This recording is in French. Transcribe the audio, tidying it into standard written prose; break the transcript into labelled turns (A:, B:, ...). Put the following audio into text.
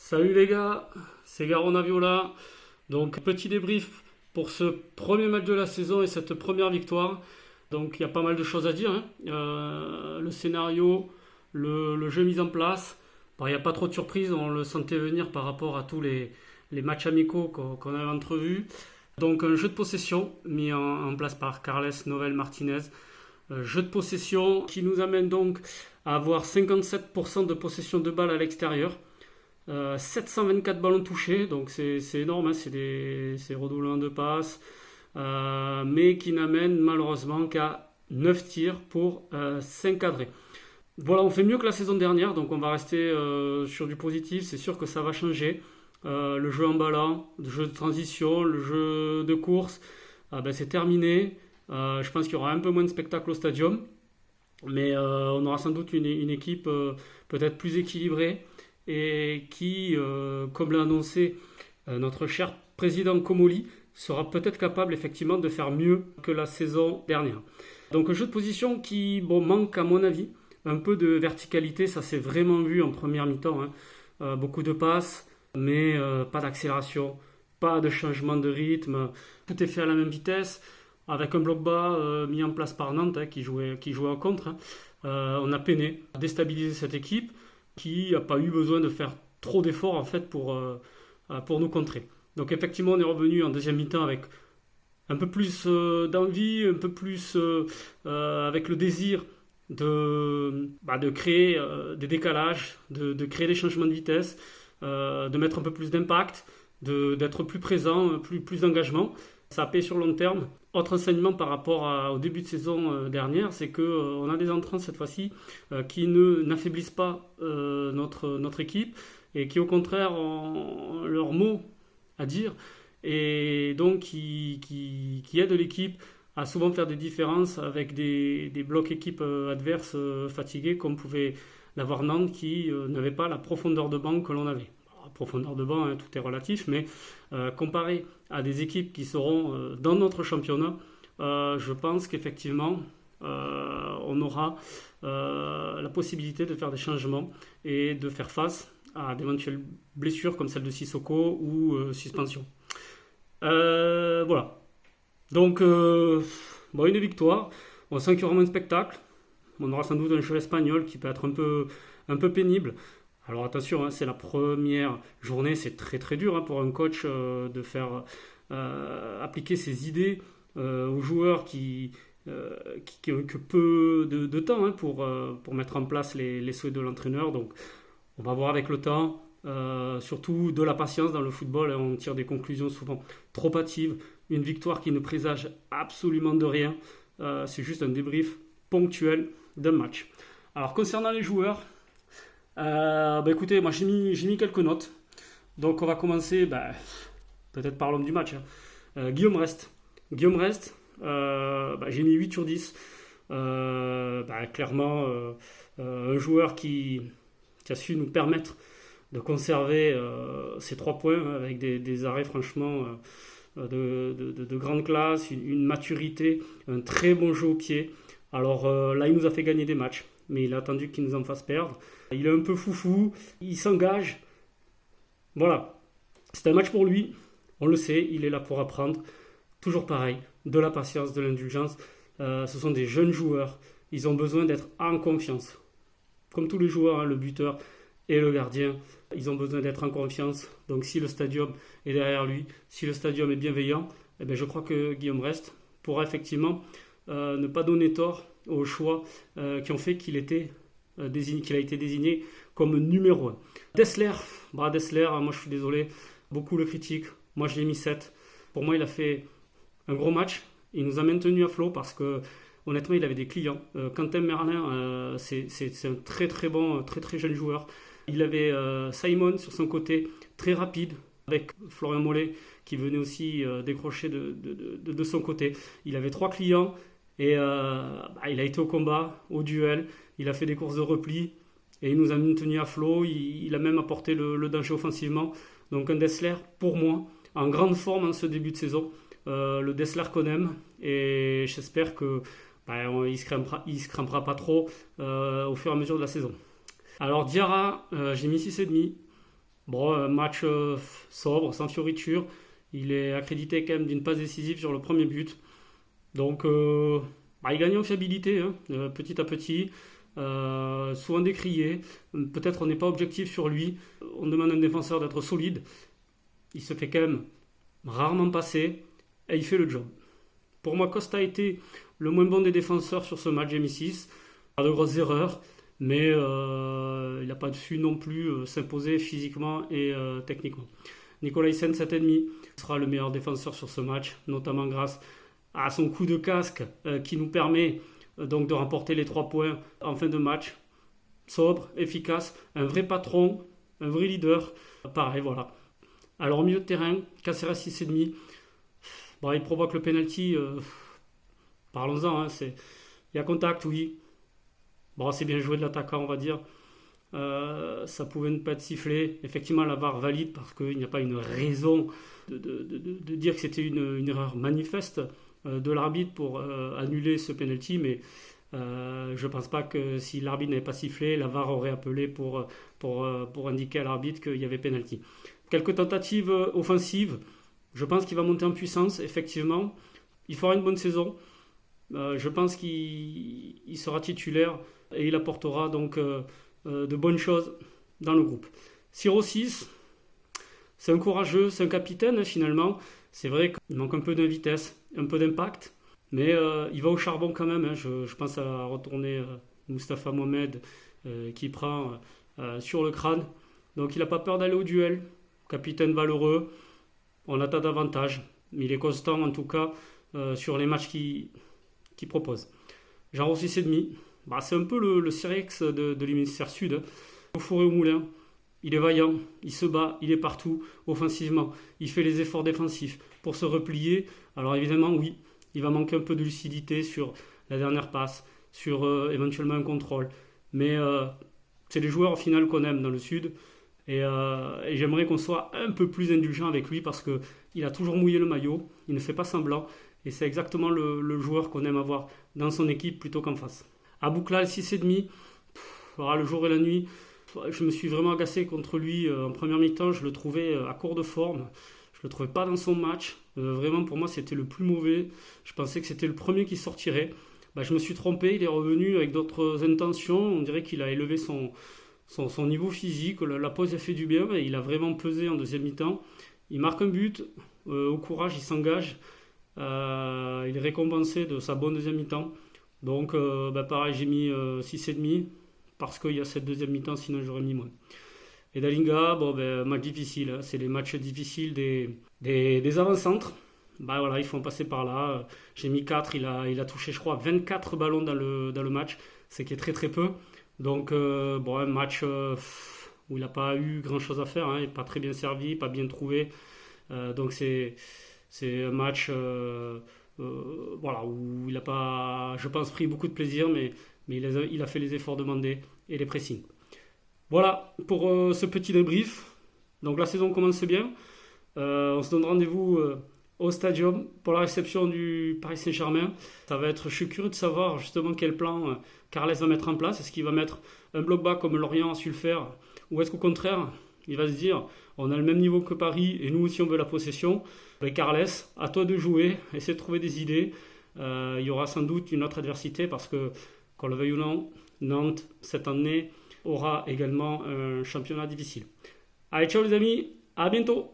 A: Salut les gars, c'est Garona Viola. Donc petit débrief pour ce premier match de la saison et cette première victoire. Donc il y a pas mal de choses à dire, hein. Le scénario, le jeu mis en place. Bon, il n'y a pas trop de surprises, on le sentait venir par rapport à tous les matchs amicaux qu'on avait entrevus. Donc un jeu de possession mis en place par Carles Novel Martinez. Jeu de possession qui nous amène donc à avoir 57% de possession de balles à l'extérieur. 724 ballons touchés, donc c'est énorme, hein, c'est redoublement de passes, mais qui n'amène malheureusement qu'à 9 tirs pour 5 cadrés. Voilà, on fait mieux que la saison dernière, donc on va rester sur du positif, c'est sûr que ça va changer. Le jeu en ballon, le jeu de transition, le jeu de course, c'est terminé. Je pense qu'il y aura un peu moins de spectacle au stadium, mais on aura sans doute une équipe peut-être plus équilibrée et qui, comme l'a annoncé notre cher président Comoli, sera peut-être capable effectivement de faire mieux que la saison dernière. Donc un jeu de position qui manque à mon avis un peu de verticalité, ça s'est vraiment vu en première mi-temps, hein. Beaucoup de passes, mais pas d'accélération, pas de changement de rythme, tout est fait à la même vitesse, avec un bloc bas mis en place par Nantes, hein, qui jouait en contre, hein. On a peiné à déstabiliser cette équipe qui n'a pas eu besoin de faire trop d'efforts en fait pour nous contrer. Donc effectivement on est revenu en deuxième mi-temps avec un peu plus d'envie, un peu plus avec le désir de créer des décalages, de créer des changements de vitesse, de mettre un peu plus d'impact, d'être plus présent, plus d'engagement. Ça a payé sur long terme. Autre enseignement par rapport au début de saison dernière, c'est qu'on a des entrants cette fois-ci qui n'affaiblissent pas notre équipe et qui au contraire ont leur mot à dire et donc qui aident l'équipe à souvent faire des différences avec des blocs équipes adverses fatigués comme pouvait l'avoir Nantes qui n'avait pas la profondeur de banc que l'on avait. Profondeur de banc, hein, tout est relatif, mais comparé à des équipes qui seront dans notre championnat, je pense qu'effectivement, on aura la possibilité de faire des changements et de faire face à d'éventuelles blessures comme celle de Sissoko ou suspension. Voilà. Donc, une victoire. On sent qu'il y aura moins de spectacle. On aura sans doute un jeu espagnol qui peut être un peu pénible. Alors attention, hein, c'est la première journée, c'est très très dur, hein, pour un coach de faire appliquer ses idées aux joueurs qui ont que peu de temps, hein, pour mettre en place les souhaits de l'entraîneur. Donc on va voir avec le temps, surtout de la patience dans le football, hein, on tire des conclusions souvent trop hâtives. Une victoire qui ne présage absolument de rien, c'est juste un débrief ponctuel d'un match. Alors concernant les joueurs, écoutez, moi j'ai mis quelques notes. Donc on va commencer peut-être par l'homme du match, hein. Guillaume Rest. Guillaume Rest, j'ai mis 8 sur 10. Clairement, un joueur qui a su nous permettre de conserver ces 3 points, hein, avec des arrêts franchement de grande classe, une maturité, un très bon jeu au pied. Alors là, il nous a fait gagner des matchs, mais il a attendu qu'il nous en fasse perdre. Il est un peu foufou, il s'engage. Voilà, c'est un match pour lui, on le sait, il est là pour apprendre. Toujours pareil, de la patience, de l'indulgence. Ce sont des jeunes joueurs, ils ont besoin d'être en confiance. Comme tous les joueurs, hein, le buteur et le gardien, ils ont besoin d'être en confiance. Donc si le stadium est derrière lui, si le stadium est bienveillant, je crois que Guillaume Rest pourra effectivement ne pas donner tort aux choix qui ont fait qu'il a été désigné comme numéro 1. Dessler, moi je suis désolé, beaucoup le critiquent, moi je l'ai mis 7. Pour moi il a fait un gros match, il nous a maintenu à flot parce que honnêtement il avait des clients. Quentin Merlin, c'est un très très bon, très très jeune joueur. Il avait Simon sur son côté, très rapide, avec Florian Mollet qui venait aussi décrocher de son côté. Il avait 3 clients et il a été au combat, au duel, il a fait des courses de repli et il nous a maintenu à flot. Il a même apporté le danger offensivement. Donc un Dessler, pour moi, en grande forme en ce début de saison. Le Dessler qu'on aime et j'espère que il se crampera pas trop au fur et à mesure de la saison. Alors Diarra, j'ai mis 6,5. Bon, un match sobre, sans fioriture. Il est accrédité quand même d'une passe décisive sur le premier but. Donc, il gagne en fiabilité, hein, petit à petit. Souvent décrié. Peut-être on n'est pas objectif sur lui. On demande à un défenseur d'être solide. Il se fait quand même rarement passer et il fait le job. Pour moi, Costa a été le moins bon des défenseurs sur ce match, j'ai mis 6. Pas de grosses erreurs, mais il n'a pas su non plus s'imposer physiquement et techniquement. Nicolaisen 7,5 sera le meilleur défenseur sur ce match, notamment grâce à son coup de casque qui nous permet donc de remporter les 3 points en fin de match. Sobre, efficace, un vrai patron, un vrai leader. Pareil, voilà. Alors, au milieu de terrain, Caceres 6,5. Bon, il provoque le penalty. Parlons-en, hein, il y a contact, oui. Bon, c'est bien joué de l'attaquant, on va dire. Ça pouvait ne pas être sifflé. Effectivement, la VAR valide parce qu'il n'y a pas une raison de dire que c'était une erreur manifeste de l'arbitre pour annuler ce penalty, mais je ne pense pas que si l'arbitre n'avait pas sifflé, la VAR aurait appelé pour indiquer à l'arbitre qu'il y avait penalty. Quelques tentatives offensives. Je pense qu'il va monter en puissance, effectivement. Il fera une bonne saison. Je pense qu'il sera titulaire et il apportera donc de bonnes choses dans le groupe. Siro 6, c'est un courageux, c'est un capitaine finalement. C'est vrai qu'il manque un peu de vitesse, un peu d'impact, mais il va au charbon quand même. Hein. Je pense à retourner Moustapha Mohamed qui prend sur le crâne. Donc il n'a pas peur d'aller au duel. Capitaine valeureux, on attend davantage, mais il est constant en tout cas sur les matchs qu'il propose. Jean 6,5, c'est un peu le Sirex de l'hémisphère sud. Hein. Au four et au moulin, il est vaillant, il se bat, il est partout offensivement. Il fait les efforts défensifs pour se replier. Alors évidemment, oui, il va manquer un peu de lucidité sur la dernière passe, sur éventuellement un contrôle. Mais c'est les joueurs au final qu'on aime dans le sud. Et j'aimerais qu'on soit un peu plus indulgent avec lui parce qu'il a toujours mouillé le maillot, il ne fait pas semblant. Et c'est exactement le joueur qu'on aime avoir dans son équipe plutôt qu'en face. Abouklal 6,5, le jour et la nuit, je me suis vraiment agacé contre lui en première mi-temps. Je le trouvais à court de forme, je le trouvais pas dans son match. Vraiment pour moi c'était le plus mauvais. Je pensais que c'était le premier qui sortirait. Je me suis trompé, il est revenu avec d'autres intentions. On dirait qu'il a élevé son niveau physique, la pause a fait du bien et il a vraiment pesé en deuxième mi-temps. Il marque un but, au courage, il s'engage, il est récompensé de sa bonne deuxième mi-temps. Donc pareil, j'ai mis 6,5 parce qu'il y a cette deuxième mi-temps, sinon j'aurais mis moins. Et Dalinga, match difficile, hein, c'est les matchs difficiles des avant-centres. Il faut en passer par là. J'ai mis 4, il a touché je crois 24 ballons dans le match, ce qui est très très peu. Donc, un match où il n'a pas eu grand-chose à faire, hein, il n'est pas très bien servi, pas bien trouvé. Donc, c'est un match où il n'a pas, je pense, pris beaucoup de plaisir, mais il a fait les efforts demandés et les pressings. Voilà pour ce petit débrief. Donc, la saison commence bien. On se donne rendez-vous au Stadium pour la réception du Paris Saint-Germain. Je suis curieux de savoir justement quel plan Carles va mettre en place. Est-ce qu'il va mettre un bloc bas comme Lorient a su le faire, ou est-ce qu'au contraire il va se dire on a le même niveau que Paris et nous aussi on veut la possession. Carles, à toi de jouer, essaie de trouver des idées. Il y aura sans doute une autre adversité parce que, qu'on le veuille ou non, Nantes cette année aura également un championnat difficile. Allez, ciao les amis, à bientôt.